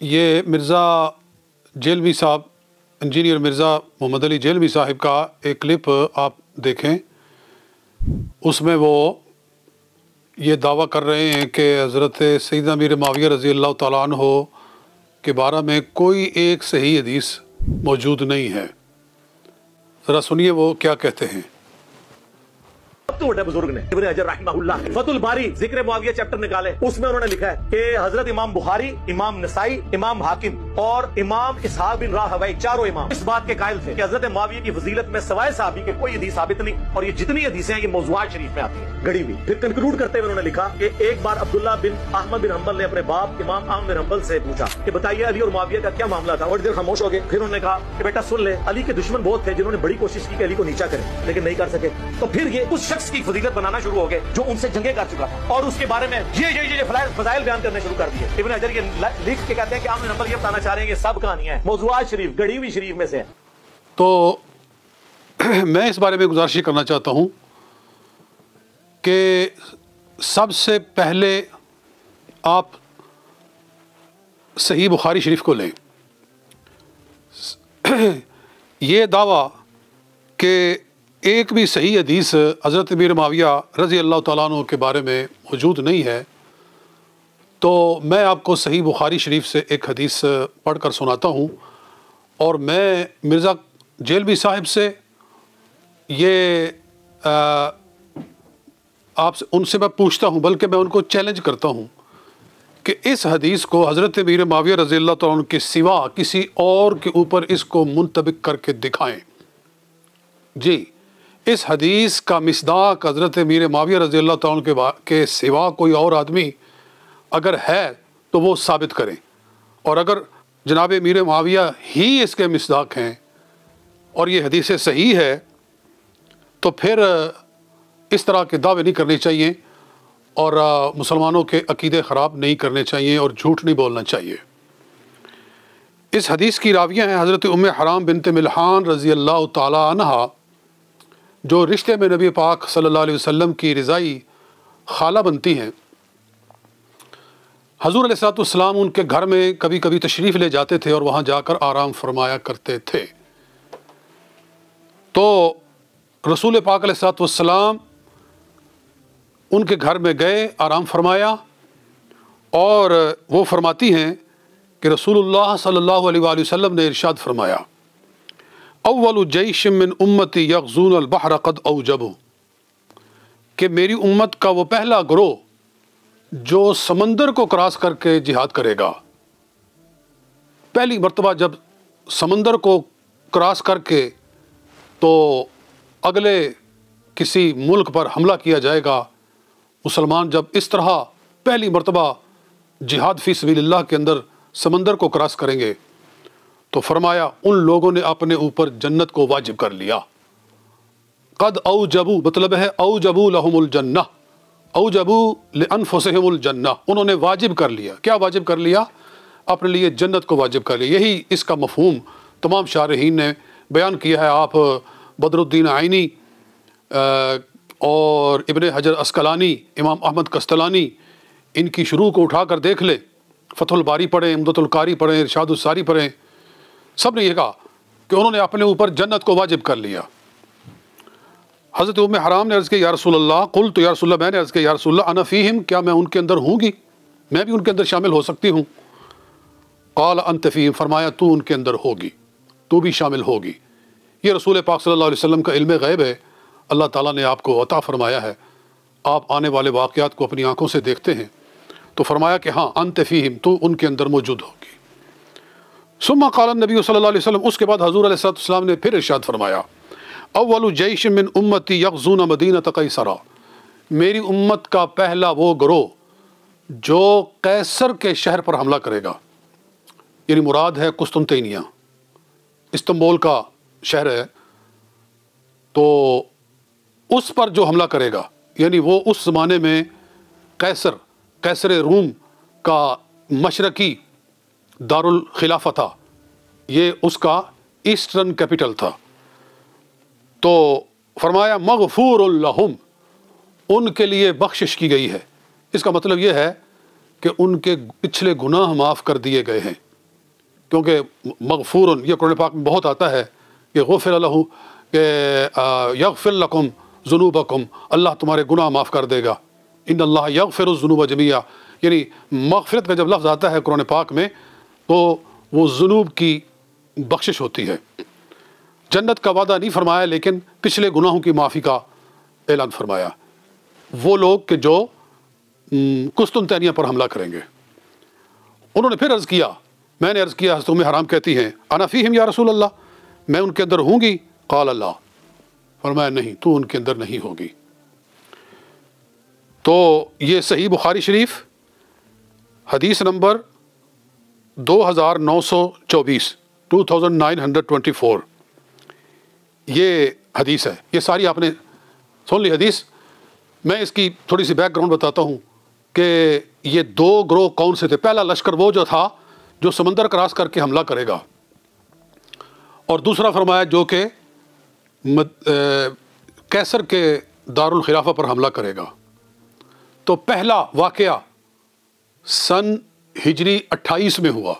یہ مرزا جیلوی صاحب، انجینئر مرزا محمد علی جیلوی صاحب کا ایک کلپ آپ دیکھیں، اس میں وہ یہ دعویٰ کر رہے ہیں کہ حضرت سیدنا امیر معاویہ رضی اللہ تعالیٰ عنہ کے بارے میں کوئی ایک صحیح حدیث موجود نہیں ہے۔ ذرا سنیے وہ کیا کہتے ہیں۔ تو بڑے بزرگ نے ابن حجر رحمہ اللہ فتح الباری ذکر معاویہ چیپٹر نکالے، اس میں انہوں نے لکھا ہے کہ حضرت امام بخاری، امام نسائی، امام حاکم اور امام اسحاق بن راہویہ چاروں امام اس بات کے قائل تھے کہ حضرت معاویہ کی فضیلت میں سوائے صحابی کے کوئی حدیث ثابت نہیں، اور یہ جتنی حدیثیں ہیں یہ موضوعات شریف میں آتی ہیں گڑی ہوئی۔ پھر کنکلوڈ کرتے ہوئے انہوں نے لکھا کہ ایک بار عبداللہ بن احمد بن حنبل نے اپنے باپ امام احمد بن حنبل سے پوچھا کہ بتائیے علی اور معاویہ کا کیا معاملہ تھا، اور دیر خاموش ہو گئے۔ پھر انہوں نے کہا کہ بیٹا سن لے، علی کے دشمن بہت تھے جنہوں نے بڑی کوشش کی کہ علی کو نیچا کریں لیکن نہیں کر سکے، تو پھر یہ اس شخص کی فضیلت بنانا شروع ہو گئے جو ان سے جنگیں کر چکا تھا، اور اس کے بارے میں یہ فضائل بیان کرنے شروع کر دیے۔ ابن حجر یہ لکھ کے کہتے ہیں کہ احمد بن حنبل یہ بتانا چاہ رہے ہیں کہ سب کہانیاں ہیں، موضوعات شریف گڑی ہوئی شریف میں سے ہیں۔ تو میں اس بارے میں گزارش کرنا چاہتا ہوں کہ سب سے پہلے آپ صحیح بخاری شریف کو لیں۔ یہ دعویٰ کہ ایک بھی صحیح حدیث حضرت امیر معاویہ رضی اللہ تعالیٰ عنہ کے بارے میں موجود نہیں ہے، تو میں آپ کو صحیح بخاری شریف سے ایک حدیث پڑھ کر سناتا ہوں، اور میں مرزا جیلوی صاحب سے یہ آپ سے ان سے میں پوچھتا ہوں، بلکہ میں ان کو چیلنج کرتا ہوں کہ اس حدیث کو حضرت امیر معاویہ رضی اللہ تعالیٰ عنہ کے سوا کسی اور کے اوپر اس کو منطبق کر کے دکھائیں۔ جی، اس حدیث کا مصداق حضرت امیر معاویہ رضی اللہ تعالیٰ عنہ کے سوا کوئی اور آدمی اگر ہے تو وہ ثابت کریں، اور اگر جناب امیر معاویہ ہی اس کے مصداق ہیں اور یہ حدیث صحیح ہے تو پھر اس طرح کے دعوے نہیں کرنے چاہیے، اور مسلمانوں کے عقیدے خراب نہیں کرنے چاہیے اور جھوٹ نہیں بولنا چاہیے۔ اس حدیث کی راویہ ہیں حضرت ام حرام بنت ملحان رضی اللہ تعالی عنہ، جو رشتے میں نبی پاک صلی اللہ علیہ وسلم کی رضائی خالہ بنتی ہیں۔ حضور علیہ السلام ان کے گھر میں کبھی کبھی تشریف لے جاتے تھے اور وہاں جا کر آرام فرمایا کرتے تھے۔ تو رسول پاک علیہ السلام ان کے گھر میں گئے، آرام فرمایا، اور وہ فرماتی ہیں کہ رسول اللہ صلی اللہ علیہ وآلہ وسلم نے ارشاد فرمایا، اول جیش من امتی یغزون البحر قد اوجبوا، کہ میری امت کا وہ پہلا گروہ جو سمندر کو کراس کر کے جہاد کرے گا۔ پہلی مرتبہ جب سمندر کو کراس کر کے تو اگلے کسی ملک پر حملہ کیا جائے گا، مسلمان جب اس طرح پہلی مرتبہ جہاد فی سبیل اللہ کے اندر سمندر کو کراس کریں گے تو فرمایا ان لوگوں نے اپنے اوپر جنت کو واجب کر لیا۔ قد اوجبوا مطلب ہے اوجبوا لہم الجنہ، اوجبوا لانفسہم الجنہ، انہوں نے واجب کر لیا۔ کیا واجب کر لیا؟ اپنے لیے جنت کو واجب کر لیا۔ یہی اس کا مفہوم تمام شارحین نے بیان کیا ہے۔ آپ بدر الدین عینی اور ابن حجر اسقلانی، امام احمد قسطلانی، ان کی شروع کو اٹھا کر دیکھ لے، فتح الباری پڑھیں، عمدۃ القاری پڑھیں، ارشاد الساری پڑھیں، سب نے یہ کہا کہ انہوں نے اپنے اوپر جنت کو واجب کر لیا۔ حضرت ام حرام نے عرض کیا یا رسول اللہ، قلت یا رسول اللہ، میں نے عرض کیا یا رسول اللہ انا فیہم، کیا میں ان کے اندر ہوں گی، میں بھی ان کے اندر شامل ہو سکتی ہوں؟ قال انت فیہم، فرمایا تو ان کے اندر ہوگی، تو بھی شامل ہوگی۔ یہ رسول پاک صلی اللہ علیہ وسلم کا علم غیب ہے، اللہ تعالیٰ نے آپ کو عطا فرمایا ہے، آپ آنے والے واقعات کو اپنی آنکھوں سے دیکھتے ہیں، تو فرمایا کہ ہاں انت فیہم، تو ان کے اندر موجود ہوگی۔ ثم قال النبی صلی اللہ علیہ وسلم، اس کے بعد حضور علیہ السلام نے پھر ارشاد فرمایا، اول جیش من امتی یغزون مدینہ قیصرہ، میری امت کا پہلا وہ گروہ جو قیصر کے شہر پر حملہ کرے گا، یعنی مراد ہے قسطنطینیہ، استنبول کا شہر ہے، تو اس پر جو حملہ کرے گا، یعنی وہ اس زمانے میں قیصر روم کا مشرقی دارالخلافہ تھا، یہ اس کا ایسٹرن کیپٹل تھا۔ تو فرمایا مغفور لہم، ان کے لیے بخشش کی گئی ہے۔ اس کا مطلب یہ ہے کہ ان کے پچھلے گناہ معاف کر دیے گئے ہیں۔ کیونکہ مغفور یہ قرآن پاک میں بہت آتا ہے کہ غفر لہ کہ یغفر لکم ذنوبکم، اللہ تمہارے گناہ معاف کر دے گا، ان اللہ یغفر الذنوب جمیعا، یعنی مغفرت کا جب لفظ آتا ہے قرآن پاک میں تو وہ ذنوب کی بخشش ہوتی ہے۔ جنت کا وعدہ نہیں فرمایا لیکن پچھلے گناہوں کی معافی کا اعلان فرمایا۔ وہ لوگ کہ جو قسطنطنیہ پر حملہ کریں گے، انہوں نے پھر عرض کیا، میں نے عرض کیا، حضرت ام حرام کہتی ہیں انا فیہم یا رسول اللہ، میں ان کے اندر ہوں گی؟ قال اللہ، فرمایا نہیں، تو ان کے اندر نہیں ہوگی۔ تو یہ صحیح بخاری شریف حدیث نمبر 2924 2924 یہ حدیث ہے۔ یہ ساری آپ نے سن لی حدیث۔ میں اس کی تھوڑی سی بیک گراؤنڈ بتاتا ہوں کہ یہ دو گروہ کون سے تھے۔ پہلا لشکر وہ جو تھا جو سمندر کراس کر کے حملہ کرے گا، اور دوسرا فرمایا جو کہ کیسر کے دارالخلافہ پر حملہ کرے گا۔ تو پہلا واقعہ سن ہجری 28 میں ہوا،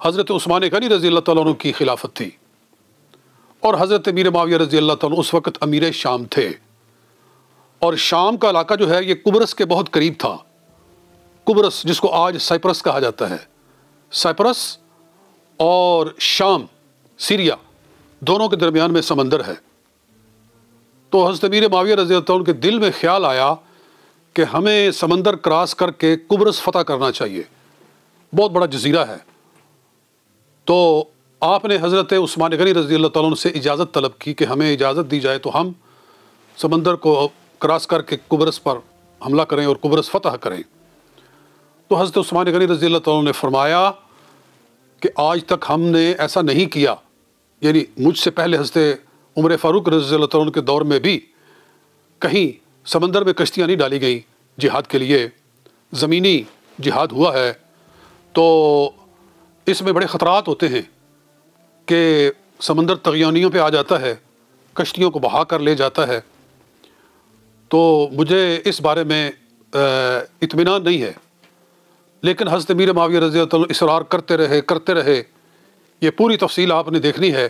حضرت عثمان غنی رضی اللہ تعالیٰ عنہ کی خلافت تھی، اور حضرت امیر معاویہ رضی اللہ تعالیٰ عنہ اس وقت امیر شام تھے، اور شام کا علاقہ جو ہے یہ قبرص کے بہت قریب تھا۔ قبرص جس کو آج سائپرس کہا جاتا ہے، سائپرس اور شام سیریا دونوں کے درمیان میں سمندر ہے۔ تو حضرت امیر معاویہ رضی اللہ عنہ کے دل میں خیال آیا کہ ہمیں سمندر کراس کر کے قبرص فتح کرنا چاہیے، بہت بڑا جزیرہ ہے۔ تو آپ نے حضرت عثمان غنی رضی اللہ تعالیٰ عنہ سے اجازت طلب کی کہ ہمیں اجازت دی جائے تو ہم سمندر کو کراس کر کے قبرص پر حملہ کریں اور قبرص فتح کریں۔ تو حضرت عثمان غنی رضی اللہ تعالیٰ عنہ نے فرمایا کہ آج تک ہم نے ایسا نہیں کیا، یعنی مجھ سے پہلے حضرت عمر فاروق رضی اللہ تعالیٰ عنہ کے دور میں بھی کہیں سمندر میں کشتیاں نہیں ڈالی گئیں جہاد کے لیے، زمینی جہاد ہوا ہے۔ تو اس میں بڑے خطرات ہوتے ہیں کہ سمندر طغیانیوں پہ آ جاتا ہے، کشتیوں کو بہا کر لے جاتا ہے۔ تو مجھے اس بارے میں اطمینان نہیں ہے، لیکن حضرت امیر معاویہ رضی اللہ عنہ اصرار کرتے رہے۔ یہ پوری تفصیل آپ نے دیکھنی ہے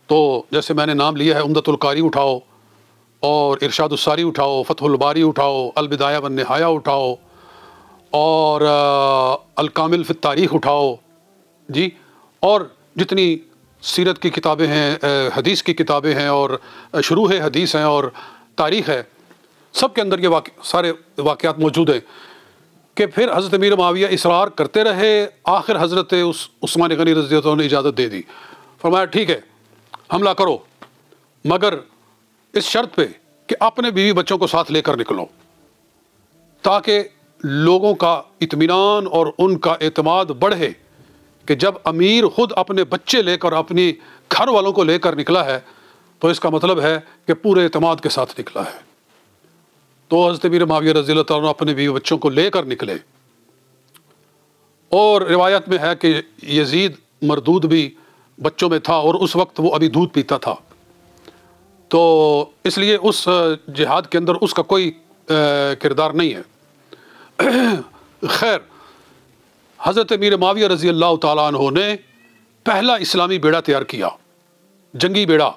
تو جیسے میں نے نام لیا ہے، عمدۃ القاری اٹھاؤ، اور ارشاد الساری اٹھاؤ، فتح الباری اٹھاؤ، البدایہ والنہایہ اٹھاؤ، اور الکامل فی التاریخ اٹھاؤ، جی، اور جتنی سیرت کی کتابیں ہیں، حدیث کی کتابیں ہیں، اور شروح حدیث ہیں، اور تاریخ ہے، سب کے اندر یہ سارے واقعات موجود ہیں کہ پھر حضرت امیر معاویہ اصرار کرتے رہے۔ آخر حضرت عثمان غنی رضی اللہ عنہ نے اجازت دے دی، فرمایا ٹھیک ہے حملہ کرو، مگر اس شرط پہ کہ اپنے بیوی بچوں کو ساتھ لے کر نکلو، تاکہ لوگوں کا اطمینان اور ان کا اعتماد بڑھے کہ جب امیر خود اپنے بچے لے کر اپنی گھر والوں کو لے کر نکلا ہے تو اس کا مطلب ہے کہ پورے اعتماد کے ساتھ نکلا ہے۔ تو حضرت امیر معاویہ رضی اللہ تعالیٰ عنہ اپنے بیوی بچوں کو لے کر نکلے، اور روایت میں ہے کہ یزید مردود بھی بچوں میں تھا، اور اس وقت وہ ابھی دودھ پیتا تھا، تو اس لیے اس جہاد کے اندر اس کا کوئی کردار نہیں ہے۔ خیر، حضرت امیر معاویہ رضی اللہ تعالیٰ عنہ نے پہلا اسلامی بیڑا تیار کیا، جنگی بیڑا،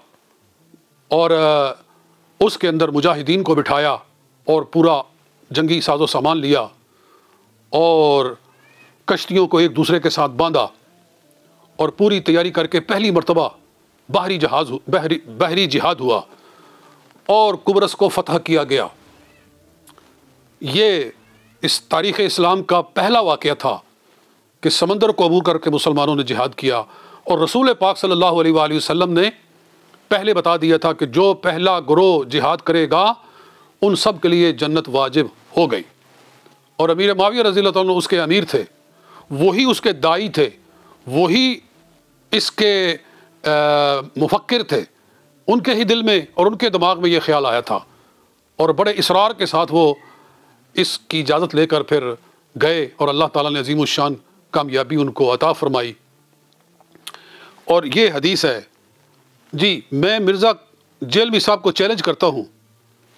اور اس کے اندر مجاہدین کو بٹھایا اور پورا جنگی ساز و سامان لیا، اور کشتیوں کو ایک دوسرے کے ساتھ باندھا، اور پوری تیاری کر کے پہلی مرتبہ بحری جہاد ہوا اور قبرص کو فتح کیا گیا۔ یہ اس تاریخ اسلام کا پہلا واقعہ تھا کہ سمندر کو عبور کر کے مسلمانوں نے جہاد کیا، اور رسول پاک صلی اللہ علیہ وآلہ وسلم نے پہلے بتا دیا تھا کہ جو پہلا گروہ جہاد کرے گا ان سب کے لیے جنت واجب ہو گئی۔ اور امیر معاویہ رضی اللہ عنہ اس کے امیر تھے، وہی اس کے دائی تھے، وہی اس کے مفکر تھے، ان کے ہی دل میں اور ان کے دماغ میں یہ خیال آیا تھا، اور بڑے اصرار کے ساتھ وہ اس کی اجازت لے کر پھر گئے، اور اللہ تعالیٰ نے عظیم الشان کامیابی ان کو عطا فرمائی۔ اور یہ حدیث ہے، جی، میں مرزا جیلوی صاحب کو چیلنج کرتا ہوں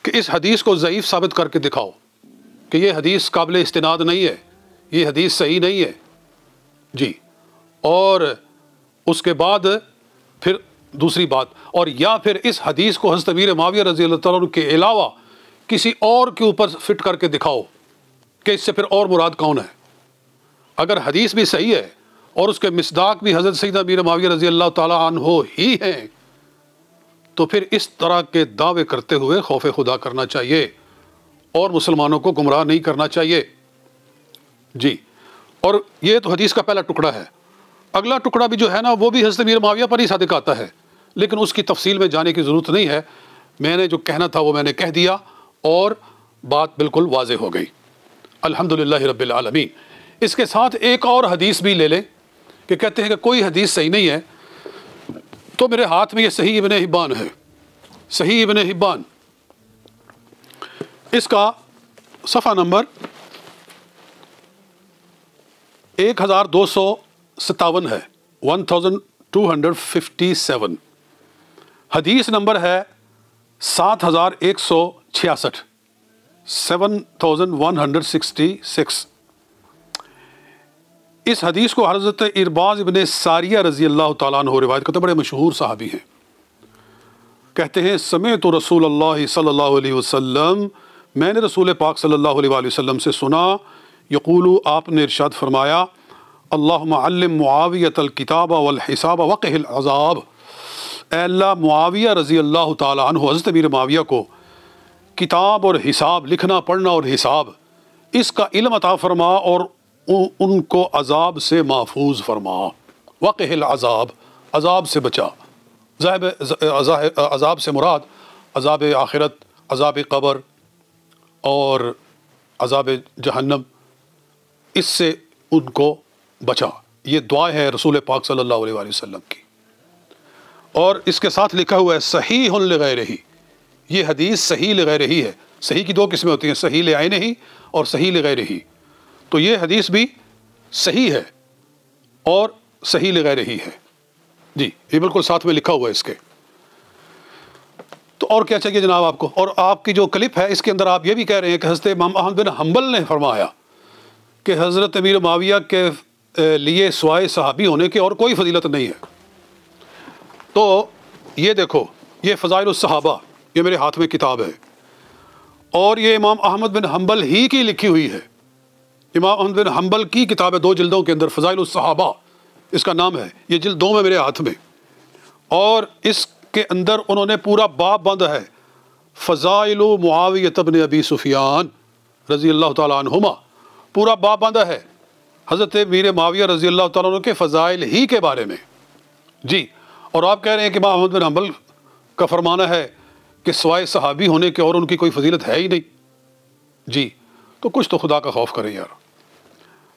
کہ اس حدیث کو ضعیف ثابت کر کے دکھاؤ کہ یہ حدیث قابل استناد نہیں ہے، یہ حدیث صحیح نہیں ہے، جی۔ اور اس کے بعد پھر دوسری بات، اور یا پھر اس حدیث کو حضرت امیر معاویہ رضی اللہ تعالیٰ عنہ کے علاوہ کسی اور کے اوپر فٹ کر کے دکھاؤ کہ اس سے پھر اور مراد کون ہے۔ اگر حدیث بھی صحیح ہے اور اس کے مصداق بھی حضرت سیدنا امیر معاویہ رضی اللہ تعالیٰ عنہ ہی ہیں، تو پھر اس طرح کے دعوے کرتے ہوئے خوف خدا کرنا چاہیے اور مسلمانوں کو گمراہ نہیں کرنا چاہیے۔ جی، اور یہ تو حدیث کا پہلا ٹکڑا ہے۔ اگلا ٹکڑا بھی جو ہے نا، وہ بھی حضرت امیر معاویہ پر ہی صادق آتا ہے، لیکن اس کی تفصیل میں جانے کی ضرورت نہیں ہے۔ میں نے جو کہنا تھا وہ میں نے کہہ دیا اور بات بالکل واضح ہو گئی، الحمدللہ رب العالمین۔ اس کے ساتھ ایک اور حدیث بھی لے لیں کہ کہتے ہیں کہ کوئی حدیث صحیح نہیں ہے، تو میرے ہاتھ میں یہ صحیح ابن حبان ہے، صحیح ابن حبان، اس کا صفحہ نمبر 1257 ہے، 1257، حدیث نمبر ہے 7166، 7166۔ اس حدیث کو حضرت ارباز ابن ساریہ رضی اللہ تعالیٰ عنہ روایت کرتے ہیں، بڑے مشہور صحابی ہیں۔ کہتے ہیں سمعت رسول اللہ صلی اللہ علیہ وسلم، میں نے رسول پاک صلی اللہ علیہ وآلہ وسلم سے سنا، یقول، آپ نے ارشاد فرمایا، اللہم علم معاویۃ الکتاب والحساب وقہ العذاب، اے اللہ معاویہ رضی اللہ تعالیٰ عنہ، حضرت امیر معاویہ کو کتاب اور حساب، لکھنا پڑھنا اور حساب، اس کا علم عطا فرما اور ان کو عذاب سے محفوظ فرما۔ وقہ العذاب، عذاب سے بچا۔ عذاب سے مراد عذاب آخرت، عذاب قبر اور عذاب جہنم، اس سے ان کو بچا۔ یہ دعا ہے رسول پاک صلی اللہ علیہ وآلہ وسلم کی۔ اور اس کے ساتھ لکھا ہوا ہے صحیح لغیرہ، یہ حدیث صحیح لغیرہ ہے۔ صحیح کی دو قسمیں ہوتی ہیں، صحیح لعینہ اور صحیح لغیرہ۔ تو یہ حدیث بھی صحیح ہے اور صحیح لغیرہ ہے۔ جی، یہ بالکل ساتھ میں لکھا ہوا ہے اس کے۔ تو اور کیا چاہیے جناب آپ کو؟ اور آپ کی جو کلپ ہے اس کے اندر آپ یہ بھی کہہ رہے ہیں کہ حضرت امام احمد بن حنبل نے فرمایا کہ حضرت امیر معاویہ کے لیے سوائے صحابی ہونے کے اور کوئی فضیلت نہیں ہے۔ تو یہ دیکھو، یہ فضائل الصحابہ، یہ میرے ہاتھ میں کتاب ہے، اور یہ امام احمد بن حنبل ہی کی لکھی ہوئی ہے۔ امام احمد بن حنبل کی کتاب ہے، 2 جلدوں کے اندر، فضائل الصحابہ اس کا نام ہے۔ یہ جلد 2 میں میرے ہاتھ میں، اور اس کے اندر انہوں نے پورا باب باندھا ہے، فضائل معاویہ بن ابی سفیان رضی اللہ تعالیٰ عنہما، پورا باب باندھا ہے حضرت امیر معاویہ رضی اللہ تعالیٰ عنہ کے فضائل ہی کے بارے میں۔ جی، اور آپ کہہ رہے ہیں کہ امام احمد بن حنبل کا فرمانا ہے کہ سوائے صحابی ہونے کے اور ان کی کوئی فضیلت ہے ہی نہیں۔ جی، تو کچھ تو خدا کا خوف کریں یار۔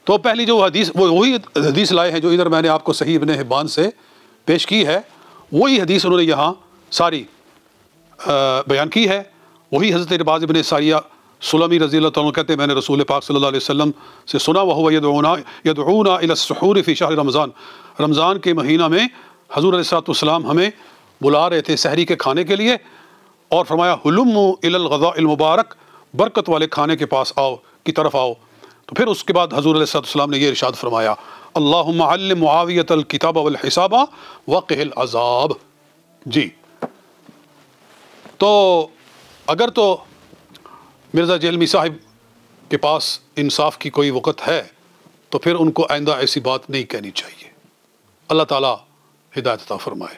تو پہلی جو حدیث، وہی حدیث لائے ہیں جو ادھر میں نے آپ کو صحیح ابن حبان سے پیش کی ہے، وہی حدیث انہوں نے یہاں ساری بیان کی ہے۔ وہی حضرت ارباز ابن ساریہ سلمی رضی اللہ تعالیٰ عنہ کہتے ہیں میں نے رسول پاک صلی اللہ علیہ وسلم سے سنا، وَهُوَ يَدْعُونَا إِلَى السُّحُورِ فِي شَهْرِ رمضان، رمضان کے مہینہ میں حضور علیہ السلام ہمیں بلا رہے تھے سحری کے کھانے کے لیے، اور فرمایا هُلُمُّوا إِلَى الْغَذَاءِ الْمُبَارَكِ، برکت والے کھانے کے پاس آؤ، کی طرف آؤ۔ تو پھر اس کے بعد حضور علیہ السلام نے یہ ارشاد فرمایا، اللہم علم معاویۃ الکتاب والحساب وقہ العذاب۔ جی، تو اگر تو مرزا جہلمی صاحب کے پاس انصاف کی کوئی وقت ہے تو پھر ان کو آئندہ ایسی بات نہیں کہنی چاہیے۔ اللہ تعالیٰ ہدایت عطا فرمائے۔